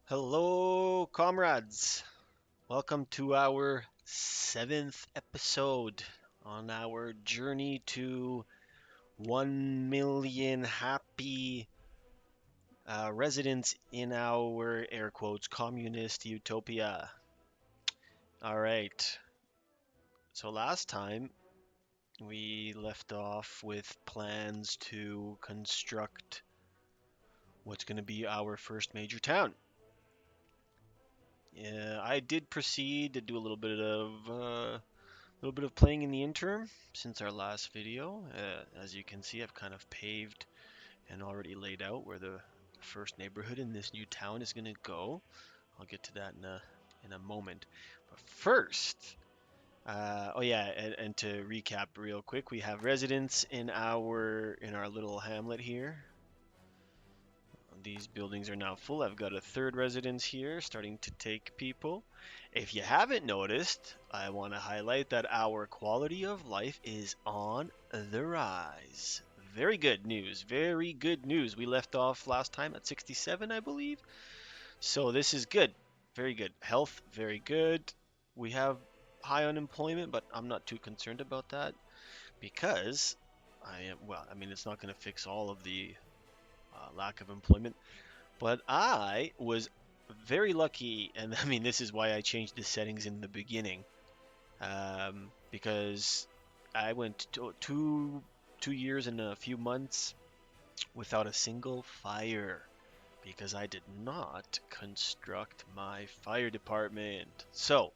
Hello, comrades. Welcome to our seventh episode on our journey to 1 million happy residents in our air quotes communist utopia. All right. So last time we left off with plans to construct what's going to be our first major town. Yeah, I did proceed to do a little bit of playing in the interim since our last video. As you can see, I've kind of paved and already laid out where the first neighborhood in this new town is going to go. I'll get to that in a moment. But first, oh yeah, and to recap real quick, we have residents in our little hamlet here. These buildings are now full. I've got a third residence here starting to take people. If you haven't noticed, I want to highlight that our quality of life is on the rise. Very good news. Very good news. We left off last time at 67, I believe. So this is good. Very good. Health, very good. We have high unemployment, but I'm not too concerned about that because it's not going to fix all of the lack of employment. But I was very lucky, and I mean, this is why I changed the settings in the beginning, because I went 2 years and a few months without a single fire because I did not construct my fire department. So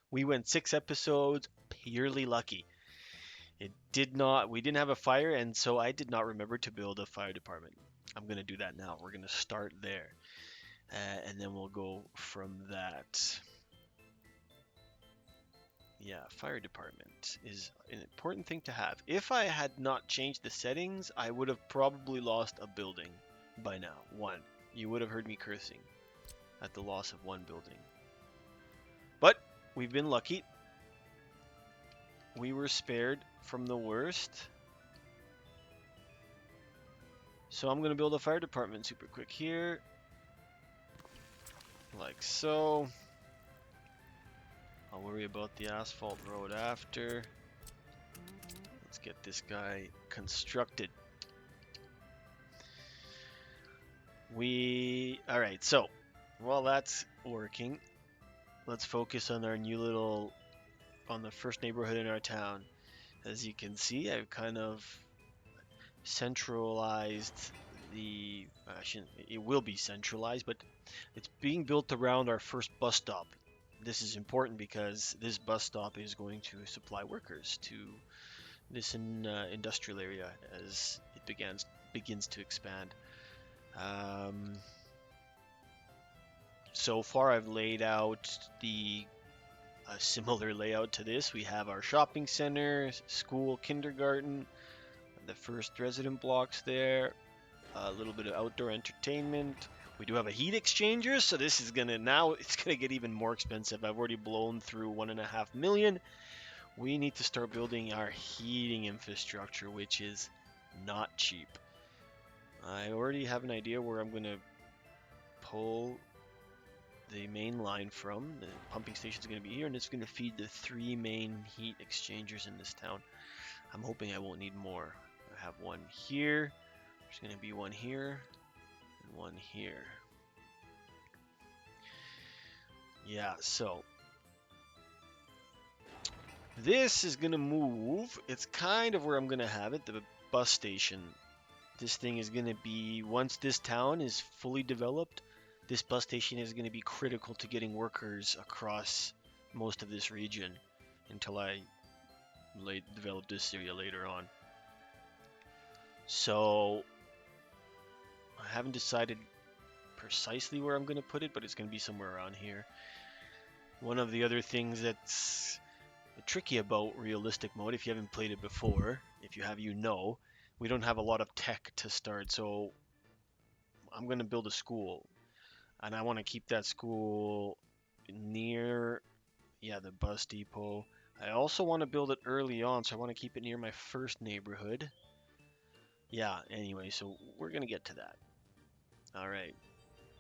we went 6 episodes purely lucky. We didn't have a fire, and so I did not remember to build a fire department. I'm going to do that now. We're going to start there. And then we'll go from that. Yeah, fire department is an important thing to have. If I had not changed the settings, I would have probably lost a building by now. One. You would have heard me cursing at the loss of one building. But we've been lucky. We were spared from the worst. So I'm going to build a fire department super quick here. Like so. I'll worry about the asphalt road after. Let's get this guy constructed. Alright, so while that's working, let's focus on on the first neighborhood in our town. As you can see, I've kind of centralized it will be centralized, but it's being built around our first bus stop. This is important because this bus stop is going to supply workers to this industrial area as it begins to expand. So far, I've laid out a similar layout to this. We have our shopping center, school, kindergarten, the first resident blocks there, a little bit of outdoor entertainment. We do have a heat exchanger, so this is it's gonna get even more expensive. I've already blown through 1.5 million. We need to start building our heating infrastructure, which is not cheap. I already have an idea where I'm gonna pull the main line from. The pumping station is going to be here, and it's going to feed the 3 main heat exchangers in this town. I'm hoping I won't need more. I have one here. There's going to be one here and one here. Yeah, so this is going to move. It's kind of where I'm going to have it, the bus station. This thing is going to be, once this town is fully developed, this bus station is going to be critical to getting workers across most of this region until I develop this area later on. So I haven't decided precisely where I'm going to put it, but it's going to be somewhere around here. One of the other things that's tricky about realistic mode, if you haven't played it before, if you have, we don't have a lot of tech to start. So I'm going to build a school. And I want to keep that school near, the bus depot. I also want to build it early on, so I want to keep it near my first neighborhood. Yeah, anyway, so we're going to get to that. All right.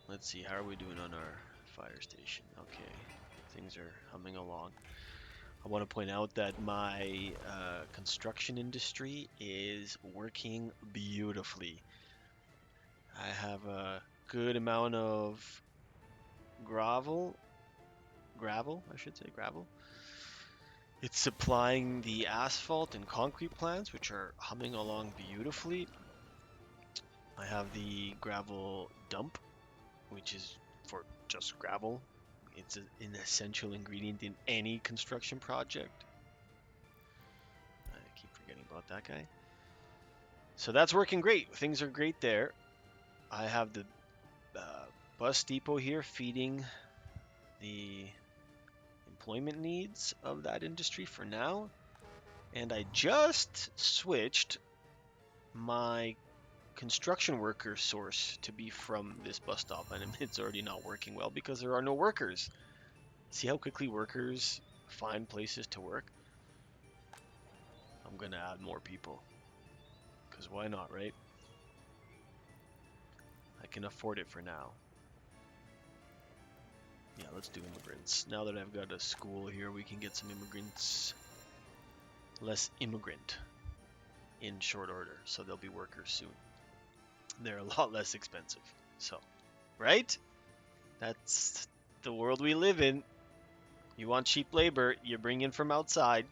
Let's see, how are we doing on our fire station? Okay, things are humming along. I want to point out that my construction industry is working beautifully. I have a good amount of gravel, I should say gravel. It's supplying the asphalt and concrete plants, which are humming along beautifully. I have the gravel dump, which is for just gravel. It's an essential ingredient in any construction project. I keep forgetting about that guy. So that's working great. Things are great there. I have the bus depot here feeding the employment needs of that industry for now. And I just switched my construction worker source to be from this bus stop, and it's already not working well because there are no workers. See how quickly workers find places to work? I'm gonna add more people, because why not, right? I can afford it for now. Yeah, let's do immigrants. Now that I've got a school here, we can get some immigrants. Less immigrant in short order, so there'll be workers soon. They're a lot less expensive. So, right? That's the world we live in. You want cheap labor, you bring in from outside.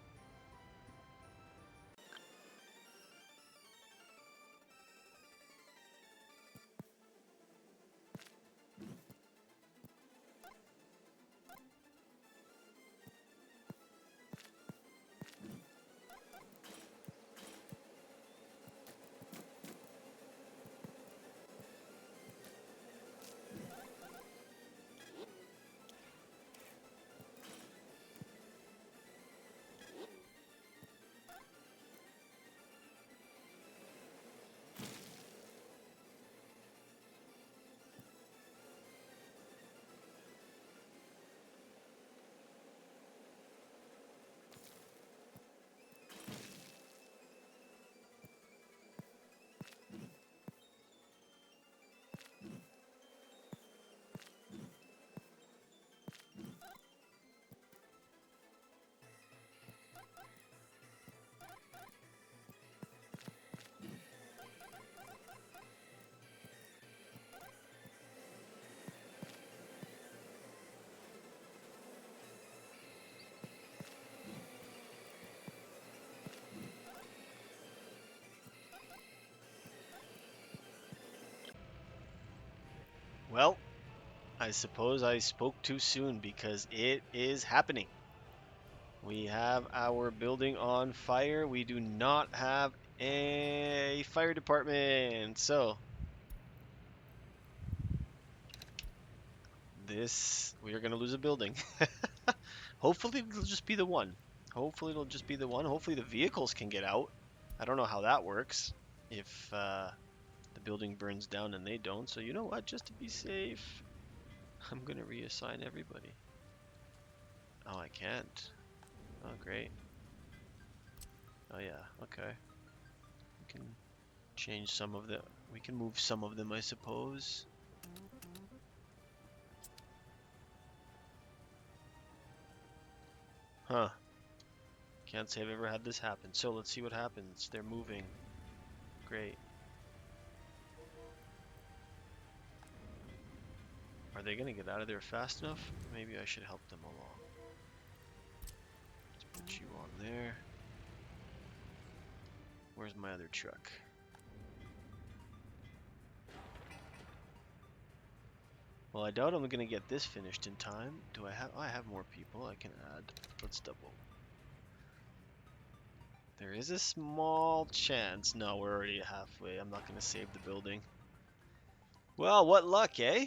Well, I suppose I spoke too soon because it is happening. We have our building on fire. We do not have a fire department. So, we are going to lose a building. Hopefully, it'll just be the one. Hopefully, it'll just be the one. Hopefully, the vehicles can get out. I don't know how that works if the building burns down and they don't. So, you know what? Just to be safe, I'm going to reassign everybody. Oh, I can't. Oh, great. Oh, yeah. Okay. We can change some of the... We can move some of them, I suppose. Huh. Can't say I've ever had this happen. So let's see what happens. They're moving. Great. Are they going to get out of there fast enough? Maybe I should help them along. Let's put you on there. Where's my other truck? Well, I doubt I'm going to get this finished in time. Do I have... Oh, I have more people I can add. Let's double. There is a small chance. No, we're already halfway. I'm not going to save the building. Well, what luck, eh?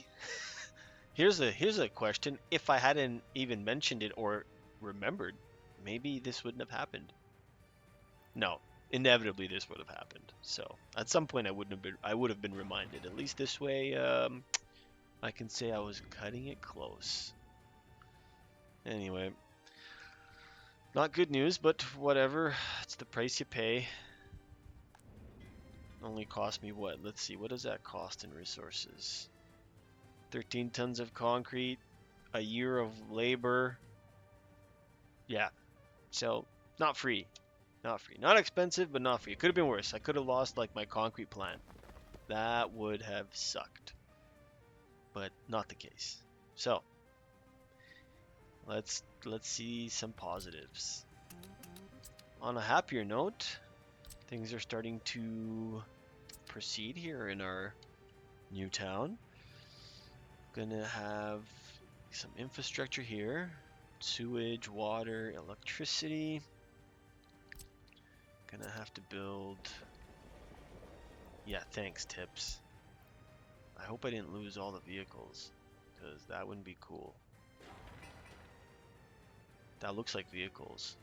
Here's a question. If I hadn't even mentioned it or remembered, maybe this wouldn't have happened. No, inevitably this would have happened. So at some point I would have been reminded. At least this way, I can say I was cutting it close. Anyway, not good news, but whatever. It's the price you pay. Only cost me what? Let's see. What does that cost in resources? 13 tons of concrete, a year of labor. Yeah, so not free. Not free. Not expensive, but not free. It could have been worse. I could have lost like my concrete plant. That would have sucked. But not the case. So, let's see some positives. On a happier note, things are starting to proceed here in our new town. Gonna have some infrastructure here. Sewage, water, electricity. Gonna have to build... Yeah, thanks, Tips. I hope I didn't lose all the vehicles, because that wouldn't be cool. That looks like vehicles.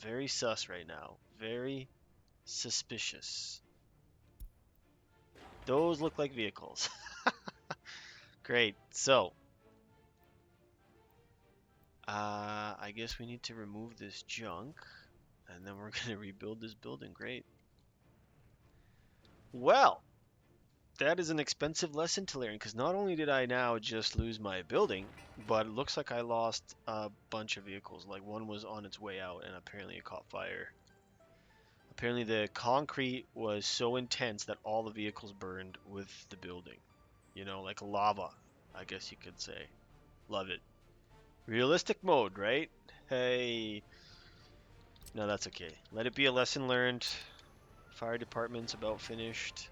Very sus right now. Very suspicious. Those look like vehicles. Great. So, I guess we need to remove this junk, and then we're going to rebuild this building. Great. Well, that is an expensive lesson to learn, because not only did I now just lose my building, but it looks like I lost a bunch of vehicles. Like one was on its way out, and apparently it caught fire. Apparently the concrete was so intense that all the vehicles burned with the building. You know, like lava, I guess you could say. Love it. Realistic mode, right? Hey. No, that's okay. Let it be a lesson learned. Fire department's about finished.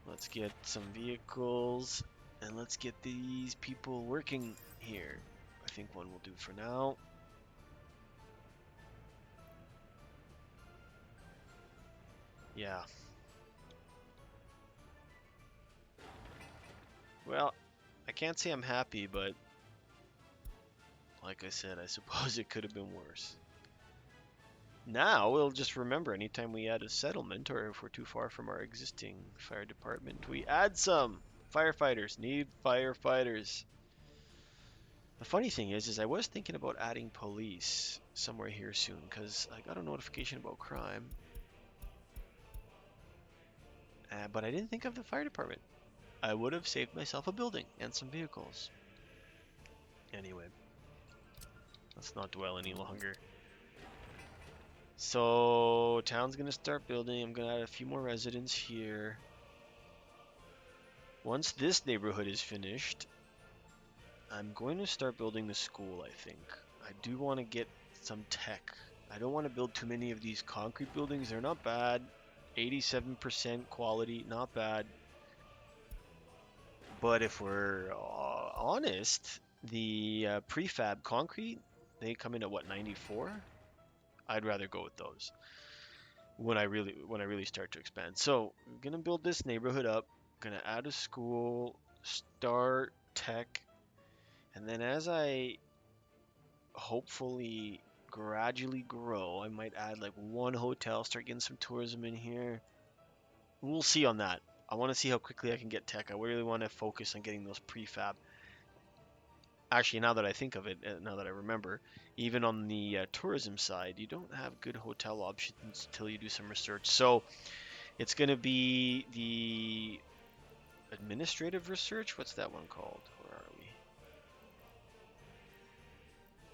Let's get some vehicles, and let's get these people working here. I think one will do for now. Yeah. Well, I can't say I'm happy, but like I said, I suppose it could have been worse. Now we'll just remember anytime we add a settlement, or if we're too far from our existing fire department, we add some. Firefighters need firefighters. The funny thing is I was thinking about adding police somewhere here soon, because I got a notification about crime. But I didn't think of the fire department. I would have saved myself a building and some vehicles. Anyway, let's not dwell any longer. So, town's gonna start building. I'm gonna add a few more residents here. Once this neighborhood is finished, I'm going to start building the school, I think. I do want to get some tech. I don't want to build too many of these concrete buildings. They're not bad. 87% quality, not bad. But if we're honest, the prefab concrete, they come in at what, 94? I'd rather go with those when I really start to expand. So I'm gonna build this neighborhood up, gonna add a school, start tech, and then as I hopefully gradually grow, I might add like one hotel, start getting some tourism in here. We'll see on that. I want to see how quickly I can get tech. I really want to focus on getting those prefab. Actually, now that I think of it, now that I remember, even on the tourism side, you don't have good hotel options until you do some research. So it's going to be the administrative research. What's that one called? Where are we?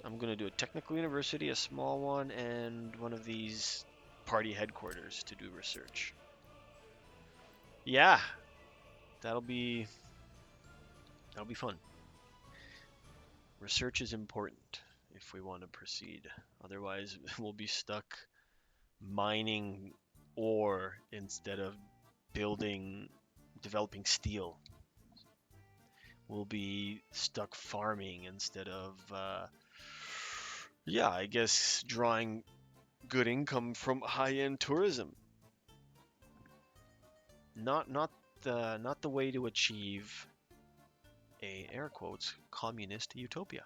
I'm going to do a technical university, a small one, and one of these party headquarters to do research. Yeah, that'll be fun. Research is important if we want to proceed. Otherwise, we'll be stuck mining ore instead of developing steel. We'll be stuck farming instead of, yeah, I guess drawing good income from high-end tourism. Not the way to achieve a, air quotes, communist utopia.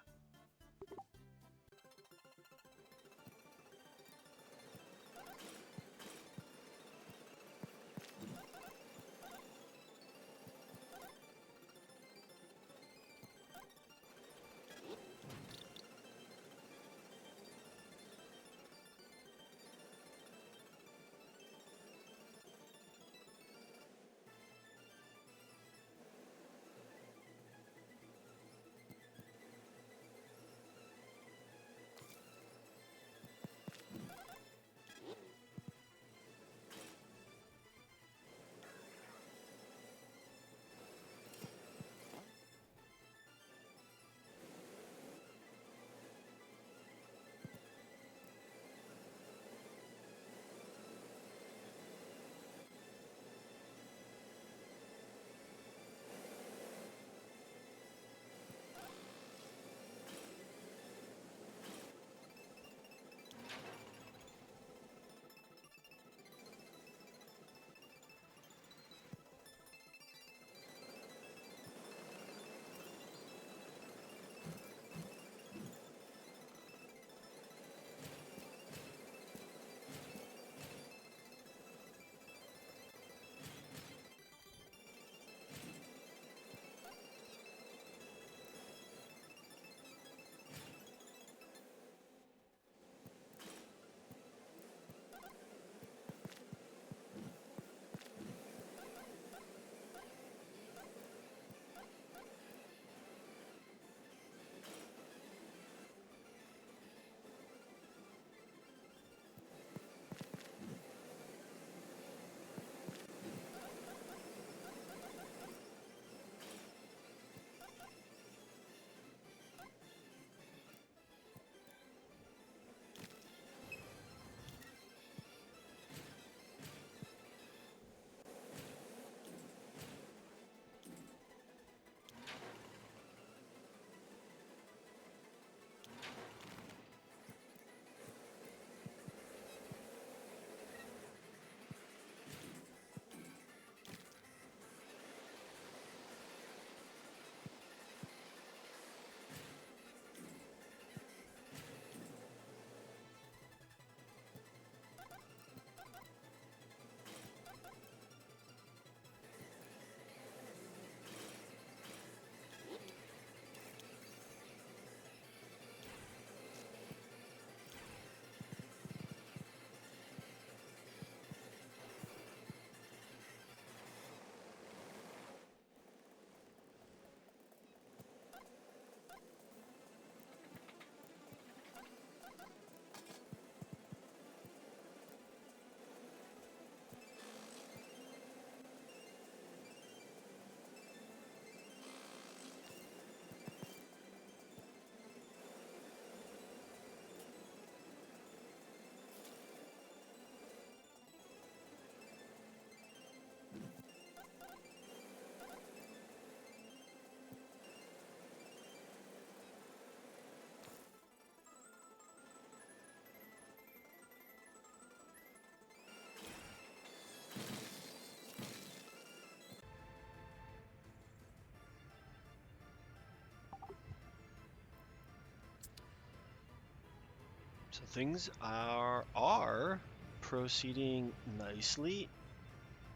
So things are proceeding nicely.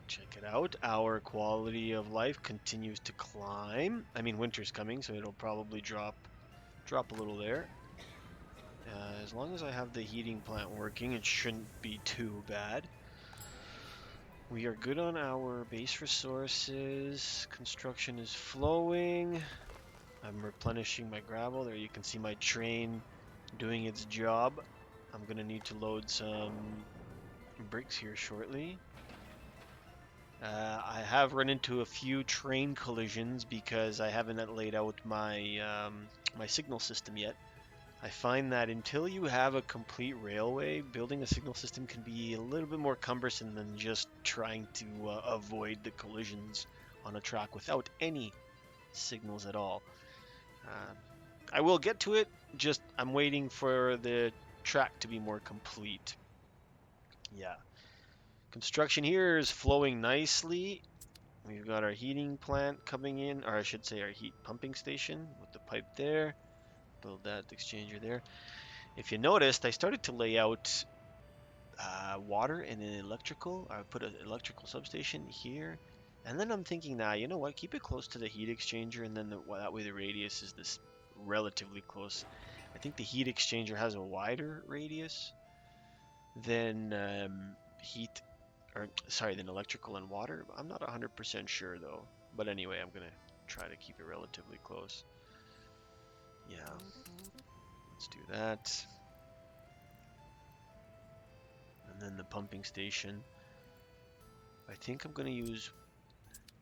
Check it out. Our quality of life continues to climb. I mean, winter's coming, so it'll probably drop a little there. As long as I have the heating plant working, it shouldn't be too bad. We are good on our base resources. Construction is flowing. I'm replenishing my gravel. There you can see my train doing its job. I'm gonna need to load some bricks here shortly. I have run into a few train collisions because I haven't laid out my my signal system yet. I find that until you have a complete railway, building a signal system can be a little bit more cumbersome than just trying to avoid the collisions on a track without any signals at all. I will get to it, just I'm waiting for the track to be more complete. Yeah. Construction here is flowing nicely. We've got our heating plant coming in, or I should say our heat pumping station with the pipe there. Build that exchanger there. If you noticed, I started to lay out water and an electrical. I put an electrical substation here. And then I'm thinking, nah, you know what? Keep it close to the heat exchanger, and then that way the radius is this relatively close. I think the heat exchanger has a wider radius than than electrical and water. I'm not 100% sure though. But anyway, I'm gonna try to keep it relatively close. Yeah, let's do that. And then the pumping station. I think I'm gonna use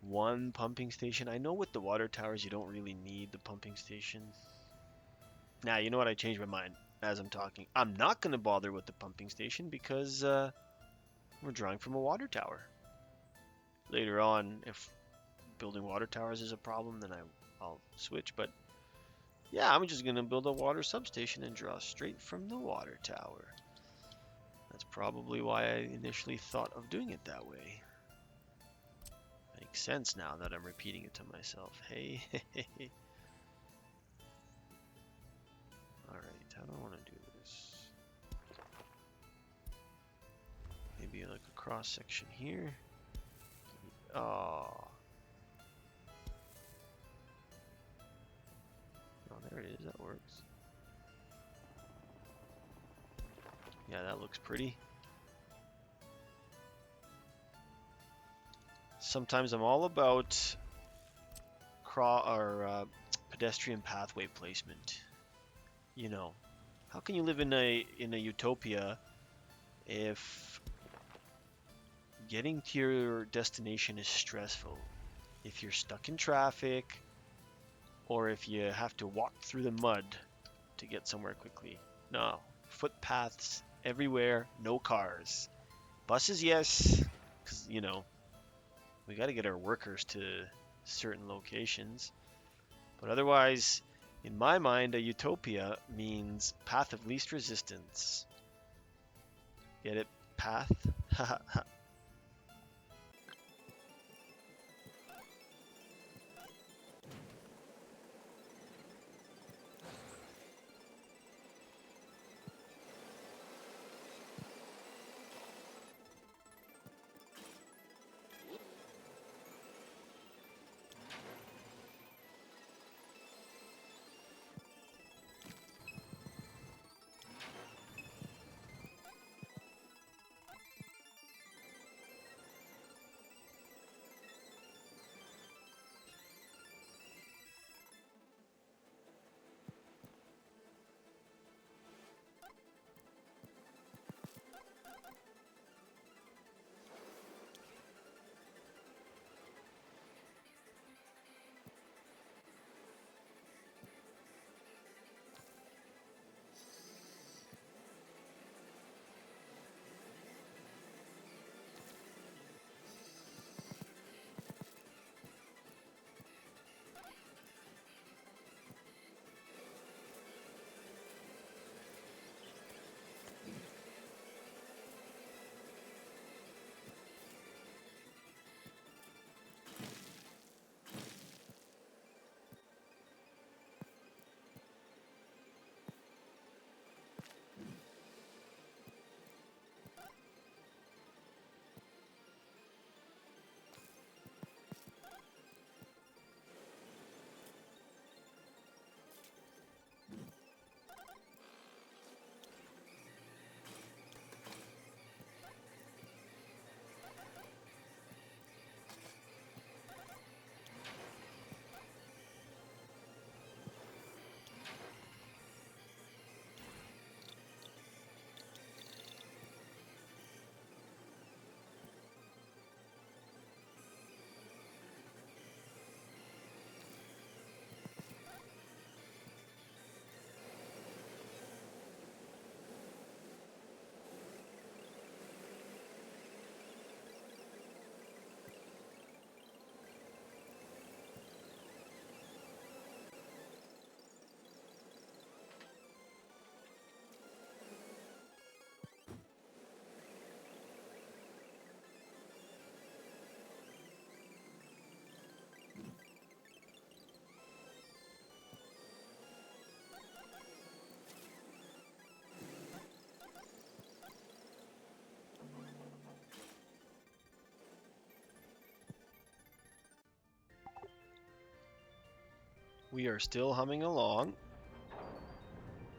one pumping station. I know with the water towers you don't really need the pumping station. Nah, you know what? I changed my mind as I'm talking. I'm not gonna bother with the pumping station because we're drawing from a water tower. Later on, if building water towers is a problem, then I'll switch. But yeah, I'm just gonna build a water substation and draw straight from the water tower. That's probably why I initially thought of doing it that way. Makes sense now that I'm repeating it to myself. Hey, Alright, how do I want to do this? Maybe like a cross section here. Oh. Oh, there it is. That works. Yeah, that looks pretty. Sometimes I'm all about pedestrian pathway placement. You know, how can you live in a utopia if getting to your destination is stressful? If you're stuck in traffic, or if you have to walk through the mud to get somewhere quickly. No, footpaths everywhere, no cars. Buses, yes, because, you know, we got to get our workers to certain locations. But otherwise, in my mind, a utopia means path of least resistance. Get it? Path? we are still humming along.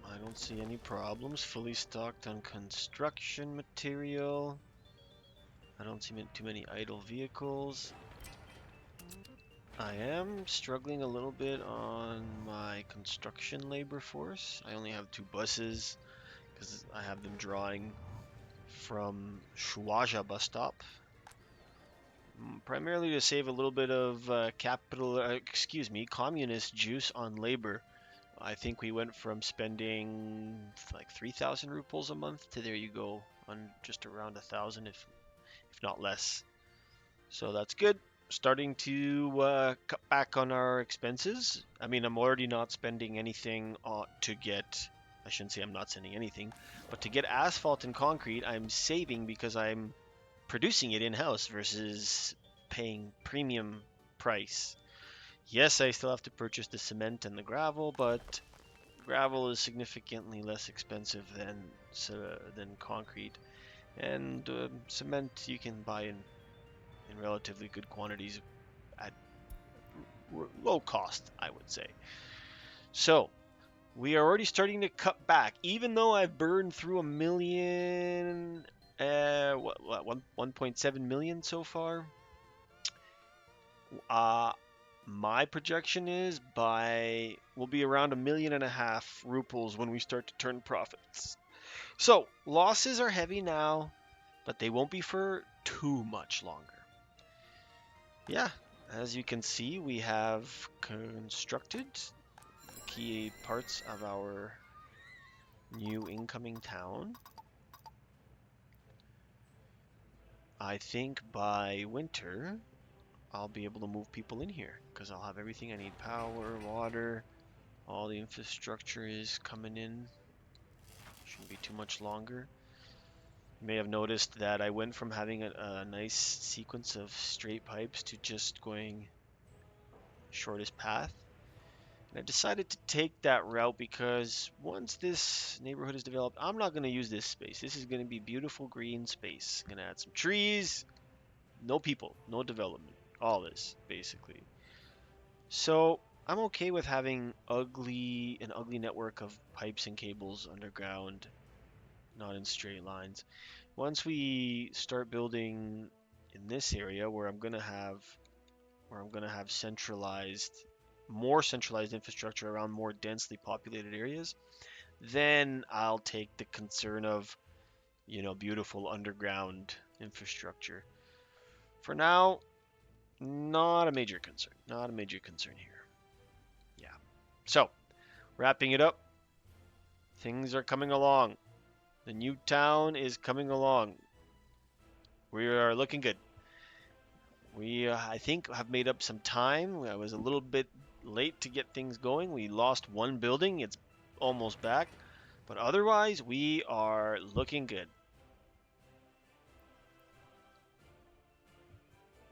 I don't see any problems. Fully stocked on construction material. I don't see too many idle vehicles. I am struggling a little bit on my construction labor force. I only have 2 buses because I have them drawing from Shuaja bus stop. Primarily to save a little bit of communist juice on labor. I think we went from spending like 3,000 rubles a month to there you go on just around 1,000 if not less. So that's good. Starting to cut back on our expenses. I mean, I'm already not spending anything to get, I shouldn't say I'm not spending anything, but to get asphalt and concrete, I'm saving because I'm producing it in-house versus paying premium price. Yes, I still have to purchase the cement and the gravel, but gravel is significantly less expensive than concrete, and cement you can buy in relatively good quantities at low cost, I would say. So we are already starting to cut back, even though I've burned through 1.7 million so far. My projection is we'll be around 1.5 million rubles when we start to turn profits. So losses are heavy now, but they won't be for too much longer. Yeah, as you can see, we have constructed the key parts of our new incoming town. I think by winter, I'll be able to move people in here because I'll have everything I need. Power, water, all the infrastructure is coming in. Shouldn't be too much longer. You may have noticed that I went from having a nice sequence of straight pipes to just going shortest path. And I decided to take that route because once this neighborhood is developed, I'm not going to use this space. This is going to be beautiful green space. Going to add some trees, no people, no development. All this, basically. So I'm okay with having an ugly network of pipes and cables underground, not in straight lines. Once we start building in this area where I'm gonna have more centralized infrastructure around more densely populated areas, then I'll take the concern of, beautiful underground infrastructure. For now, not a major concern. Not a major concern here. Yeah. So, wrapping it up, things are coming along. The new town is coming along. We are looking good. We, I think, have made up some time. I was a little bit late to get things going. We lost one building. It's almost back. But otherwise, we are looking good.